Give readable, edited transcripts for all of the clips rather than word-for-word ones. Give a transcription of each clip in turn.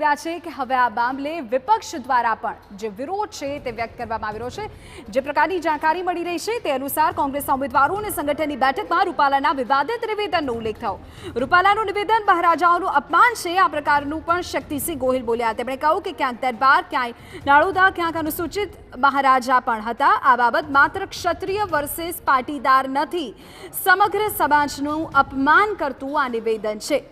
રહ્યા છે કે હવે આ મામલે વિપક્ષ દ્વારા પણ જે વિરોધ છે તે વ્યક્ત કરવામાં આવી રહ્યો છે। જે પ્રકારની જાણકારી મળી રહી છે તે અનુસાર કોંગ્રેસના ઉમેદવારો અને સંગઠનની બેઠકમાં રૂપાલાના વિવાદિત નિવેદનનો ઉલ્લેખ થયો। રૂપાલાનું નિવેદન મહારાજાઓનું અપમાન છે, આ પ્રકારનું પણ શક્તિસિંહ ગોહિલ બોલ્યા। તેમણે કહ્યું કે ક્યાંક દરબાર, ક્યાંય નાળોદા, ક્યાંક અનુસૂચિત મહારાજા પણ હતા। આ બાબત માત્ર ક્ષત્રિય વર્સેસ પાટીદાર નથી, સમગ્ર સમાજનું અપમાન કરતું આ નિવેદન છે।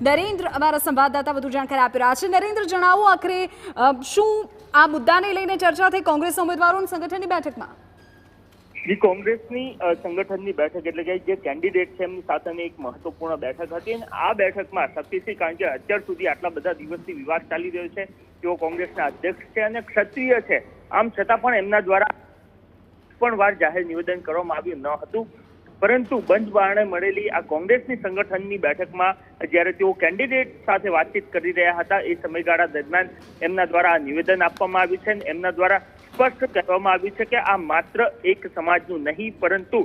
નરેન્દ્ર અમારા સંવાદદાતા વધુ જાણકારી આપી રહ્યા છે। નરેન્દ્ર, જણાવો આખરે શું આ મુદ્દાને લઈને ચર્ચા થઈ કોંગ્રેસના ઉમેદવારો અને સંગઠનની બેઠકમાં? કોંગ્રેસની સંગઠનની બેઠક એટલે કે જે કેન્ડિડેટ છે એમની સાથેની એક મહત્વપૂર્ણ બેઠક હતી અને આ બેઠકમાં શક્તિસિંહ, કારણ કે અત્યાર સુધી આટલા બધા દિવસથી વિવાદ ચાલી રહ્યો છે, તેઓ કોંગ્રેસના અધ્યક્ષ છે અને ક્ષત્રિય છે, આમ છતાં પણ એમના દ્વારા પણ વાર જાહેર નિવેદન કરવામાં આવ્યું ન હતું। પરંતુ બંધ બારણે મળેલી આ કોંગ્રેસની સંગઠનની બેઠકમાં જ્યારે તેઓ કેન્ડિડેટ સાથે વાતચીત કરી રહ્યા હતા એ સમયગાળા દરમિયાન એમના દ્વારા નિવેદન આપવામાં આવ્યું છે અને એમના દ્વારા સ્પષ્ટ કહેવામાં આવ્યું છે કે આ માત્ર એક સમાજનું નહીં પરંતુ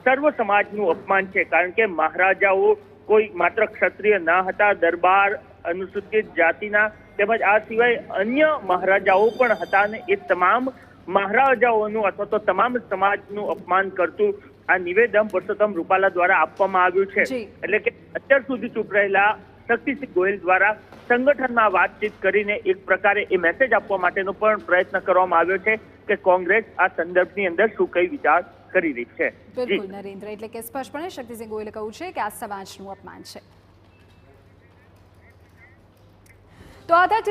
સર્વ સમાજનું અપમાન છે, કારણ કે મહારાજાઓ કોઈ માત્ર ક્ષત્રિય ના હતા, દરબાર, અનુસૂચિત જાતિના તેમજ આ સિવાય અન્ય મહારાજાઓ પણ હતા અને એ તમામ મહારાજાઓનું અથવા તો તમામ સમાજનું અપમાન કરતું આ નિવેદન પરસોત્તમ રૂપાલા દ્વારા આપવામાં આવ્યું છે। એટલે કે અત્યાર સુધી ચૂપ રહેલા શક્તિસિંહ ગોહિલ દ્વારા સંગઠનમાં વાતચીત કરીને એક પ્રકારે એ મેસેજ આપવા માટેનો પણ પ્રયત્ન કરવામાં આવ્યો છે કે કોંગ્રેસ આ સંદર્ભની અંદર શું કઈ વિચાર કરી રહી છે। બિલકુલ નરેન્દ્ર, એટલે કે સ્પષ્ટપણે શક્તિસિંહ ગોહિલે કહ્યું છે કે આ સમાજનું અપમાન છે। તો આધાર